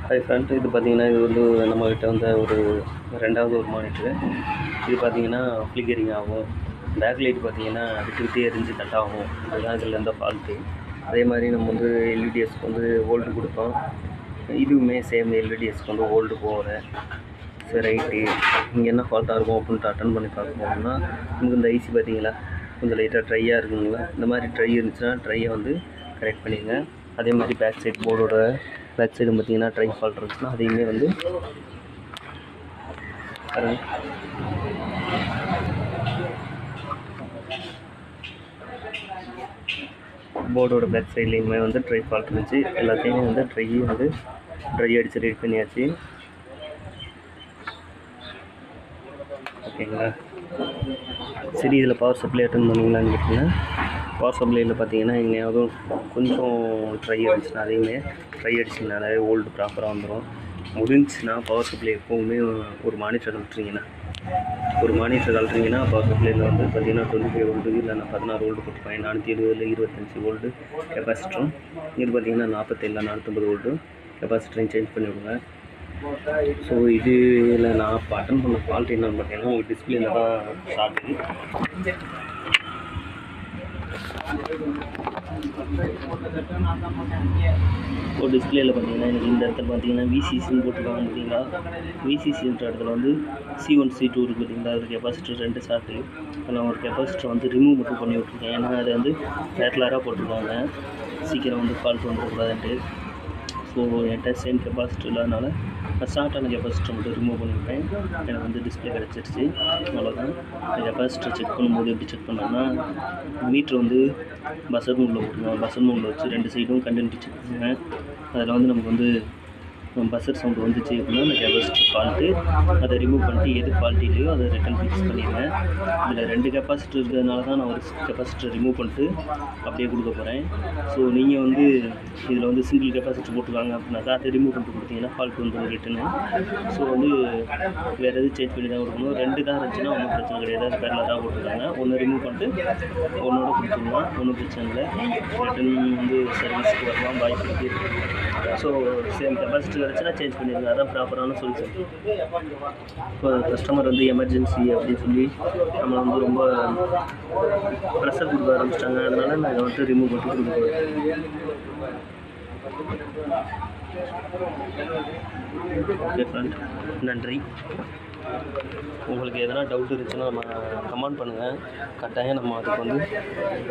High friend, இது பார்த்தீங்கன்னா இது வந்து நம்மக்கிட்ட வந்து ஒரு ரெண்டாவது ஒரு மானிட்ரு. இது பார்த்தீங்கன்னா ஃப்ளிக்கரிங் ஆகும். பேக் லைட் பார்த்தீங்கன்னா விட்டு விட்டு எரிஞ்சு கட் ஆகும். அதுதான் இதில் இருந்த ஃபால்ட்டு. அதே மாதிரி நம்ம வந்து எல்இடிஎஸ்க்கு வந்து ஓல்டு கொடுத்தோம். இதுவுமே சேம் எல்இடிஎஸ்க்கு வந்து ஓல்டு போகல. சரி, ரைட்டு, இங்கே என்ன ஃபால்ட்டாக இருக்கும் அப்படின்ட்டு அட்டன் பண்ணி பார்க்கணும்னா நமக்கு இந்த ஐசி பார்த்தீங்களா கொஞ்சம் லைட்டாக ட்ரையாக இருக்குங்களா. இந்த மாதிரி ட்ரை இருந்துச்சுன்னா ட்ரையை வந்து கரெக்ட் பண்ணிடுங்க. அதே மாதிரி பேக் சைட் போர்டோட பேக் சைடு பார்த்தீங்கன்னா ட்ரை ஃபால்ட் இருந்துச்சுன்னா அதையுமே வந்து போர்டோட பேக் சைட்லேயுமே வந்து ட்ரை ஃபால்ட் இருந்துச்சு. எல்லாத்தையுமே வந்து ட்ரை அடித்து ரெடி பண்ணியாச்சு. ஓகேங்களா. சரி, இதில் பவர் சப்ளை அட்டன் பண்ணிங்களான்னு கேட்டிங்கன்னா பவர் சப்ளையில் பார்த்தீங்கன்னா எங்கேயாவது கொஞ்சம் ட்ரை அடிச்சுன்னா அதையுமே ட்ரை அடிச்சிங்கனாலே ஓல்டு ப்ராப்பராக வந்துடும். முடிஞ்சுன்னா பவர் சப்ளை எப்போவுமே ஒரு மானிட்டர் கழட்டுறீங்கன்னா பவர் சப்ளையில் வந்து பார்த்தீங்கன்னா 25 வோல்டு இல்லைன்னா 16 வோல்டு போட்டுருப்பாங்க. 470 25 வோல்டு கெப்பாசிட்டரும், இது பார்த்தீங்கன்னா 47 450 வோல்டு கெப்பாசிட்டரையும் சேஞ்ச் பண்ணி விடுங்க. ஸோ இதில் நான் இப்போ அட்டன் பண்ண ஃபால்ட் என்னன்னு பார்த்தீங்கன்னா ஒரு டிஸ்பிளேல தான் ஷார்ட்டு. ஒரு டிஸ்பிளேயில் பார்த்தீங்கன்னா எனக்கு இந்த இடத்துல பார்த்தீங்கன்னா விசிசின்னு போட்டுருக்காங்க பார்த்தீங்களா. விசிசின்ற இடத்துல வந்து C1 C2 இருக்குது பார்த்தீங்களா. அது கெப்பாசிட்டர் 2 ஷார்ட்டு. அதில் ஒரு கெப்பாசிட்டர் வந்து ரிமூவ் மட்டும் பண்ணி விட்ருக்கேன். ஏன்னா அதை வந்து ரேக்லராக போட்டிருக்காங்க, சீக்கிரம் வந்து ஃபால்ட் வந்துடக்கூடாதுன்ட்டு. ஸோ என்கிட்ட சேம் கெப்பாசிட்டர் இல்லாதனால நான் ஷார்ட்டான கெப்பாசிட்டர் மட்டும் ரிமூவ் பண்ணிவிட்டேன். எனக்கு வந்து டிஸ்பிளே கிடச்சிருச்சு. அவ்வளோதான். கெப்பாசிட்டர் செக் பண்ணும்போது எப்படி செக் பண்ணோம்னா மீட்ரு வந்து பஸர் மோடில் போட்டுருவோம். பஸர் மோடில் வச்சு 2 சைடும் கண்டென்ட் செக் பண்ணுவேன். அதில் வந்து நமக்கு வந்து பஸர் சவுண்டு வந்துச்சு அப்படின்னா அந்த கெப்பாசிட்டர் ஃபால்ட்டு, அதை ரிமூவ் பண்ணிட்டு எது ஃபால்ட் இல்லையோ அதை ரிட்டன் ஃபிக்ஸ் பண்ணிடுவேன். இதில் 2 கெப்பாசிட்டர் இருக்கிறதுனால தான் நான் ஒரு கெப்பாசிட்டர் ரிமூவ் பண்ணிட்டு அப்படியே கொடுக்க போகிறேன். ஸோ நீங்கள் வந்து இதில் வந்து சிங்கிள் கெப்பாசிட்டர் போட்டுருக்காங்க அப்படின்னாக்கா அதை ரிமூவ் பண்ணிட்டு கொடுத்தீங்கன்னா ஃபால்ட் வந்து ரிட்டனு. ஸோ வந்து வேறு எதுவும் சேஞ்ச் பண்ணி தான் கொடுக்கணும். 2 தான் இருந்துச்சுன்னா ஒன்றும் பிரச்சனை கிடையாது. அது பேரில் தான் போட்டிருக்காங்க. ஒன்று ரிமூவ் பண்ணிட்டு ஒன்றோட கொடுத்துருலாம், ஒன்றும் பிரச்சனை இல்லை. ரிட்டன் வந்து சர்வீஸ்க்கு வரலாம், வாய்ப்பு இருக்குது. ஸோ சேம் கெப்பாசிட்டி கிடச்சுன்னா சேஞ்ச் பண்ணிடுங்க. அதான் ப்ராப்பரான சொல்யூஷன். இப்போ கஸ்டமர் வந்து எமர்ஜென்சி அப்படின்னு சொல்லி நம்மளை வந்து ரொம்ப ப்ரெஷர் கொடுக்க ஆரம்பிச்சிட்டாங்க. அதனால் நான் வந்துட்டு ரிமூவ் பண்ணி கொடுக்குறேன். ஓகே ஃப்ரெண்ட், நன்றி. உங்களுக்கு எதனா டவுட் இருந்துச்சுன்னா நம்ம கமெண்ட் பண்ணுங்கள். கட்டாயம் நம்ம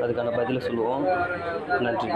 அதுக்கான பதிலை சொல்லுவோம். நன்றி.